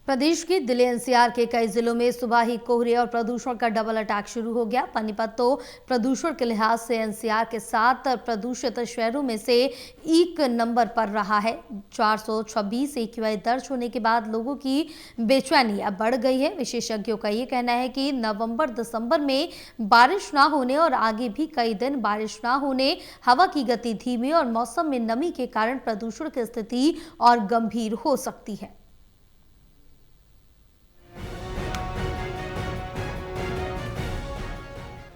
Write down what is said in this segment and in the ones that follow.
प्रदेश के दिल्ली एनसीआर के कई जिलों में सुबह ही कोहरे और प्रदूषण का डबल अटैक शुरू हो गया। पानीपत तो प्रदूषण के लिहाज से एनसीआर के 7 प्रदूषित शहरों में से एक नंबर पर रहा है। 426 AQI दर्ज होने के बाद लोगों की बेचैनी अब बढ़ गई है। विशेषज्ञों का ये कहना है कि नवंबर दिसंबर में बारिश ना होने और आगे भी कई दिन बारिश ना होने, हवा की गति धीमी और मौसम में नमी के कारण प्रदूषण की स्थिति और गंभीर हो सकती है।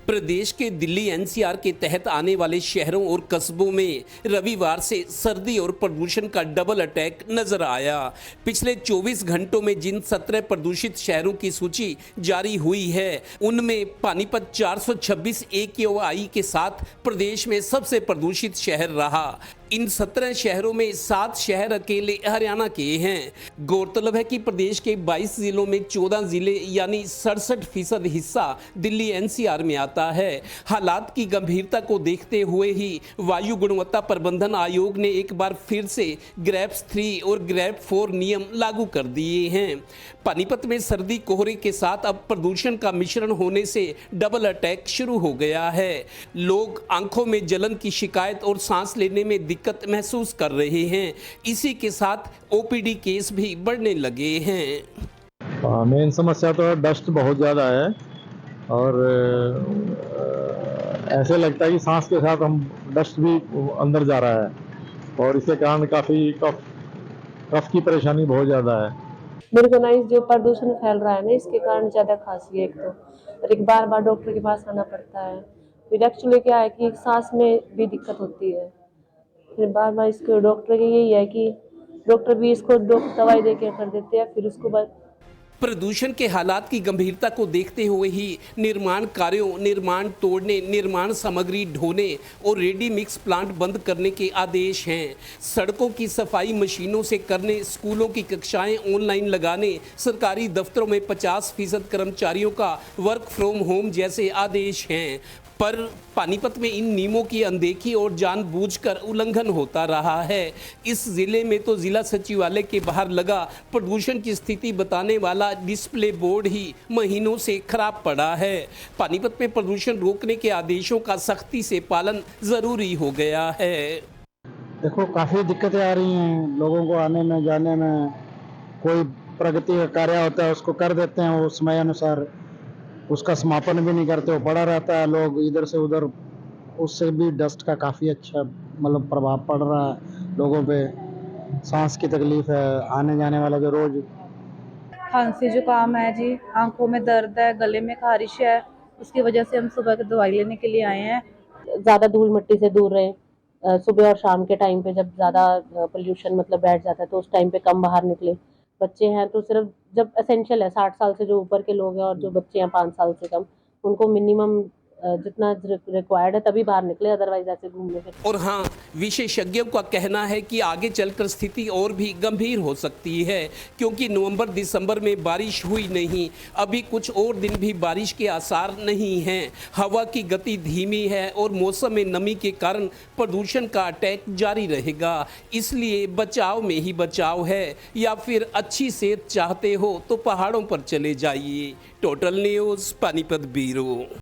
प्रदेश के दिल्ली एनसीआर के तहत आने वाले शहरों और कस्बों में रविवार से सर्दी और प्रदूषण का डबल अटैक नजर आया। पिछले 24 घंटों में जिन 17 प्रदूषित शहरों की सूची जारी हुई है, उनमें पानीपत 426 AQI के साथ प्रदेश में सबसे प्रदूषित शहर रहा। इन 17 शहरों में 7 शहर अकेले हरियाणा के हैं। गौरतलब है कि प्रदेश के 22 जिलों में 14 जिले यानी 67% हिस्सा दिल्ली एनसीआर में आता है। हालात की गंभीरता को देखते हुए ही वायु गुणवत्ता प्रबंधन आयोग ने एक बार फिर से ग्रेप्स 3 और ग्रेप 4 नियम लागू कर दिए हैं। पानीपत में सर्दी कोहरे के साथ अब प्रदूषण का मिश्रण होने से डबल अटैक शुरू हो गया है। लोग आंखों में जलन की शिकायत और सांस लेने में दिक्कत महसूस कर रहे हैं। इसी के साथ ओपीडी केस भी बढ़ने लगे हैं। मेन समस्या तो डस्ट बहुत ज़्यादा है और ऐसे लगता है कि सांस के साथ हम डस्ट भी अंदर जा रहा है और इसके कारण काफ़ी कफ की परेशानी बहुत ज़्यादा है। मेरे को ना इस जो प्रदूषण फैल रहा है ना, इसके कारण ज़्यादा खांसी है एक तो, और एक बार बार डॉक्टर के पास आना पड़ता है। फिर एक्चुअली क्या है कि सांस में भी दिक्कत होती है। फिर बार बार इसको डॉक्टर की यही है कि डॉक्टर भी इसको दवाई दे के कर देते हैं। फिर उसको बाद प्रदूषण के हालात की गंभीरता को देखते हुए ही निर्माण कार्यों, निर्माण तोड़ने, निर्माण सामग्री ढोने और रेडी मिक्स प्लांट बंद करने के आदेश हैं। सड़कों की सफाई मशीनों से करने, स्कूलों की कक्षाएं ऑनलाइन लगाने, सरकारी दफ्तरों में 50% कर्मचारियों का वर्क फ्रॉम होम जैसे आदेश हैं। पर पानीपत में इन नियमों की अनदेखी और जानबूझकर उल्लंघन होता रहा है। इस जिले में तो जिला सचिवालय के बाहर लगा प्रदूषण की स्थिति बताने वाला डिस्प्ले बोर्ड ही महीनों से खराब पड़ा है। पानीपत में प्रदूषण रोकने के आदेशों का सख्ती से पालन जरूरी हो गया है। देखो, काफ़ी दिक्कतें आ रही हैं लोगों को आने में जाने में। कोई प्रगति का कार्य होता है उसको कर देते हैं, वो समय अनुसार उसका समापन भी नहीं करते, वो पड़ा रहता है। लोग इधर से उधर, उससे भी डस्ट का काफ़ी अच्छा मतलब प्रभाव पड़ रहा है लोगों पे। सांस की तकलीफ है, आने जाने वाला जो रोज खांसी जुकाम है जी, आंखों में दर्द है, गले में खारिश है। उसकी वजह से हम सुबह की दवाई लेने के लिए आए हैं। ज़्यादा धूल मिट्टी से दूर रहें। सुबह और शाम के टाइम पे जब ज़्यादा पोल्यूशन मतलब बैठ जाता है तो उस टाइम पे कम बाहर निकले। बच्चे हैं तो सिर्फ जब एसेंशियल है, 60 साल से जो ऊपर के लोग हैं और जो बच्चे हैं 5 साल से कम, उनको मिनिमम जितना रिक्वायर्ड है तभी बाहर निकले, अदरवाइज ऐसे घूमने के। और हाँ, विशेषज्ञों का कहना है कि आगे चलकर स्थिति और भी गंभीर हो सकती है, क्योंकि नवंबर दिसंबर में बारिश हुई नहीं। अभी कुछ और दिन भी बारिश के आसार नहीं हैं। हवा की गति धीमी है और मौसम में नमी के कारण प्रदूषण का अटैक जारी रहेगा। इसलिए बचाव में ही बचाव है, या फिर अच्छी सेहत चाहते हो तो पहाड़ों पर चले जाइए। Total news, Panipat bureau.